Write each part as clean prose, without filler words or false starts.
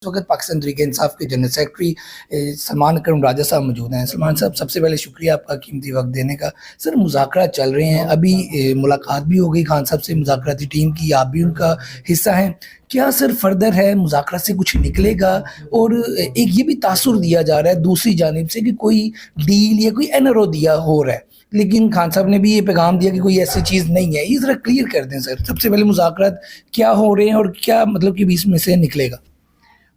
اس وقت پاکستان تحریک انصاف کے general secretary Salman اکرم راجہ صاحب موجود ہیں۔ سلمان صاحب، سب سے پہلے شکریہ آپ کا قیمتی وقت دینے کا۔ سر، مذاکرات چل رہے ہیں، ابھی ملاقات بھی ہو گئی خان صاحب سے، مذاکراتی ٹیم کی، آپ بھی ان کا حصہ ہیں۔ کیا سر فردر ہے مذاکرات سے کچھ نکلے گا؟ اور ایک یہ بھی تاثر دیا جا رہا ہے دوسری جانب سے کہ کوئی ڈیل یا کوئی این آر او دیا ہو رہا ہے، لیکن خان صاحب نے بھی یہ پیغام دیا کہ کوئی ایسی چیز نہیں ہے۔ یہ ذرا کلیئر کر دیں سر، سب سے پہلے مذاکرات کیا ہو رہے ہیں اور کیا مطلب کہ بیچ میں سے نکلے گا؟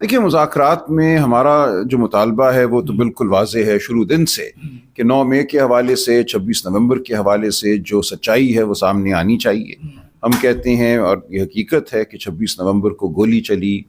دیکھیے، مذاکرات میں ہمارا جو مطالبہ ہے وہ تو بالکل واضح ہے شروع دن سے کہ 9 مئی کے حوالے سے، 26 نومبر کے حوالے سے جو سچائی ہے وہ سامنے آنی چاہیے۔ ہم کہتے ہیں، اور یہ حقیقت ہے، کہ 26 نومبر کو گولی چلی،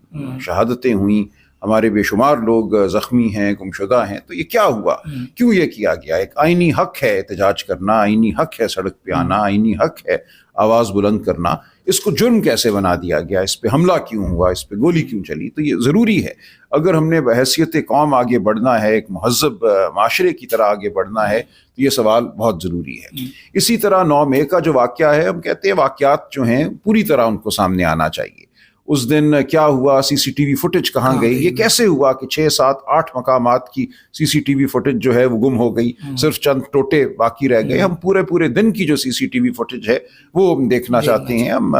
شہادتیں ہوئیں، ہمارے بے شمار لوگ زخمی ہیں، گمشدہ ہیں۔ تو یہ کیا ہوا؟ کیوں یہ کیا گیا؟ ایک آئینی حق ہے احتجاج کرنا، آئینی حق ہے سڑک پہ آنا، آئینی حق ہے آواز بلند کرنا۔ اس کو جرم کیسے بنا دیا گیا؟ اس پہ حملہ کیوں ہوا؟ اس پہ گولی کیوں چلی؟ تو یہ ضروری ہے، اگر ہم نے بحیثیت قوم آگے بڑھنا ہے، ایک مہذب معاشرے کی طرح آگے بڑھنا ہے، تو یہ سوال بہت ضروری ہے۔ اسی طرح 9 مئی کا جو واقعہ ہے، ہم کہتے ہیں واقعات جو ہیں پوری طرح ان کو سامنے آنا چاہیے۔ اس دن کیا ہوا؟ سی سی ٹی وی فوٹیج کہاں گئی؟ یہ کیسے ہوا کہ 6 7 8 مقامات کی سی سی ٹی وی فوٹیج جو ہے وہ گم ہو گئی، صرف چند ٹوٹے باقی رہ گئے؟ ہم پورے دن کی جو سی سی ٹی وی فوٹیج ہے وہ دیکھنا چاہتے ہیں، ہم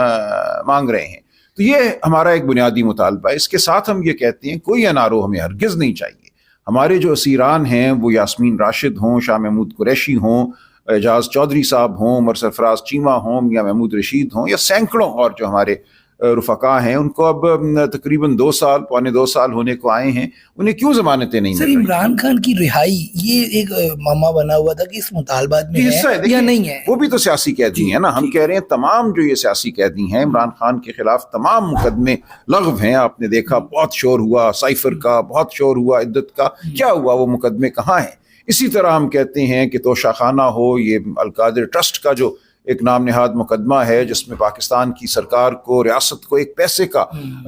مانگ رہے ہیں۔ تو یہ ہمارا ایک بنیادی مطالبہ ہے۔ اس کے ساتھ ہم یہ کہتے ہیں کوئی این آر او ہمیں ہرگز نہیں چاہیے۔ ہمارے جو اسیران ہیں، وہ یاسمین راشد ہوں، شاہ محمود قریشی ہوں، اعجاز چودھری صاحب ہوں، عمر سرفراز چیمہ ہوں، یا محمود رشید ہوں، یا سینکڑوں اور جو ہمارے رفقا ہیں، ان کو اب تقریباً 2 سال، پونے 2 سال ہونے کو آئے ہیں، انہیں کیوں ضمانتیں نہیں مل رہی؟ سر، عمران خان کی رہائی یہ ایک معمہ بنا ہوا تھا کہ اس مطالبات میں ہے یا نہیں ہے؟ وہ بھی تو سیاسی قیدی ہیں نا۔ ہم کہہ رہے ہیں تمام جو یہ سیاسی قیدی ہیں، عمران خان کے خلاف تمام مقدمے لغو ہیں۔ آپ نے دیکھا بہت شور ہوا سائفر کا، بہت شور ہوا عدت کا، کیا ہوا؟ وہ مقدمے کہاں ہیں؟ اسی طرح ہم کہتے ہیں کہ توشہ خانہ ہو، یہ القادر ٹرسٹ کا جو ایک نام نہاد مقدمہ ہے، جس میں پاکستان کی سرکار کو، ریاست کو ایک پیسے کا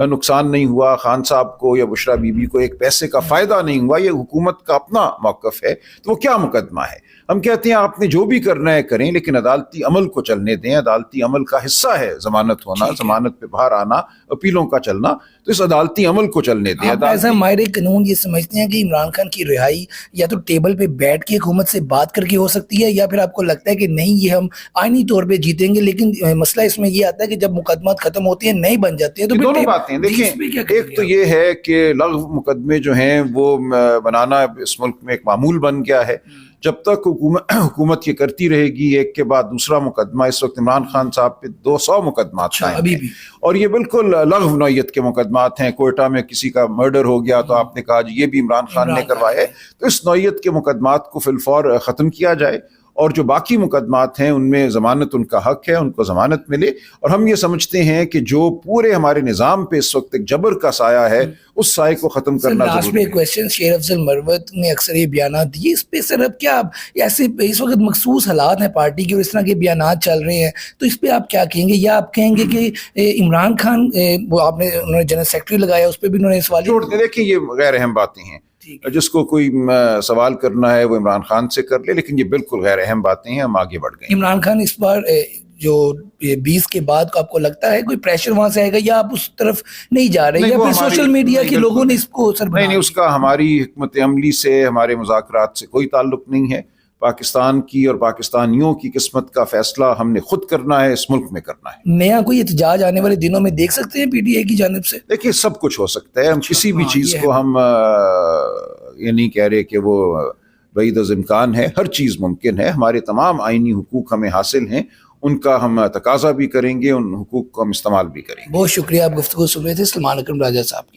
نقصان نہیں ہوا، خان صاحب کو یا بشرا بی بی کو ایک پیسے کا فائدہ نہیں ہوا، یہ حکومت کا اپنا موقف ہے، تو وہ کیا مقدمہ ہے؟ ہم کہتے ہیں آپ نے جو بھی کرنا ہے کریں، لیکن عدالتی عمل کو چلنے دیں۔ عدالتی عمل کا حصہ ہے ضمانت ہونا، ضمانت پہ باہر آنا، اپیلوں کا چلنا، تو اس عدالتی عمل کو چلنے دیں۔ آپ ایسا ماہر قانون یہ سمجھتے ہیں کہ عمران خان کی رہائی یا تو ٹیبل پہ بیٹھ کے حکومت سے بات کر کے ہو سکتی ہے، یا پھر آپ کو لگتا ہے کہ نہیں، یہ ہم آئینی طور پہ جیتیں گے، لیکن مسئلہ اس میں یہ آتا ہے کہ جب مقدمات ختم ہوتی ہیں، نہیں بن جاتی ہیں، تو دونوں باتیں ہیں۔ دیکھیں، ایک تو یہ ہے کہ لغو مقدمے جو ہیں وہ بنانا اس ملک میں ایک معمول بن گیا ہے۔ جب تک حکومت یہ کرتی رہے گی ایک کے بعد دوسرا مقدمہ، اس وقت عمران خان صاحب پہ 200 مقدمات قائم ہیں، اور یہ بالکل لغو نوعیت کے مقدمات ہیں۔ کوئٹہ میں کسی کا مرڈر ہو گیا تو آپ نے کہا جی یہ بھی عمران خان نے کروائے، تو اس نوعیت کے مقدمات کو فی الفور ختم کیا جائے، اور جو باقی مقدمات ہیں ان میں ضمانت ان کا حق ہے، ان کو ضمانت ملے۔ اور ہم یہ سمجھتے ہیں کہ جو پورے ہمارے نظام پہ اس وقت ایک جبر کا سایہ ہے، اس سائے کو ختم کرنا ضروری ہے۔ کویسچن شیر افضل مروت نے اکثر یہ بیانات دیے، اس پہ سر اب کیا ایسے اس وقت مخصوص حالات ہیں پارٹی کے اور اس طرح کے بیانات چل رہے ہیں، تو اس پہ آپ کیا کہیں گے؟ یا آپ کہیں گے کہ عمران خان، وہ آپ نے انہوں نے جنرل سیکرٹری لگایا، اس پہ بھی انہوں نے سوال چھوڑ دیں۔ دیکھیں، یہ غیر اہم باتیں ہیں، جس کو کوئی سوال کرنا ہے وہ عمران خان سے کر لے، لیکن یہ بالکل غیر اہم باتیں ہیں، ہم آگے بڑھ گئے۔ عمران خان اس بار جو 20 کے بعد کو آپ کو لگتا ہے کوئی پریشر وہاں سے آئے گا، یا آپ اس طرف نہیں جا رہے، یا پھر سوشل میڈیا کے لوگوں نے اس کو اثر بنا؟ نہیں، اس کا ہماری حکمت عملی سے، ہمارے مذاکرات سے کوئی تعلق نہیں ہے۔ پاکستان کی اور پاکستانیوں کی قسمت کا فیصلہ ہم نے خود کرنا ہے، اس ملک میں کرنا ہے۔ نیا کوئی احتجاج آنے والے دنوں میں دیکھ سکتے ہیں پی ٹی آئی کی جانب سے؟ دیکھیے، سب کچھ ہو سکتا ہے، ہم کسی بھی چیز کو ہم یہ نہیں کہہ رہے کہ وہ بعید از امکان ہے، ہر چیز ممکن ہے۔ ہمارے تمام آئینی حقوق ہمیں حاصل ہیں، ان کا ہم تقاضا بھی کریں گے، ان حقوق کو ہم استعمال بھی کریں گے۔ بہت شکریہ، آپ گفتگو سن رہے تھے سلمان اکرم راجہ صاحب کی۔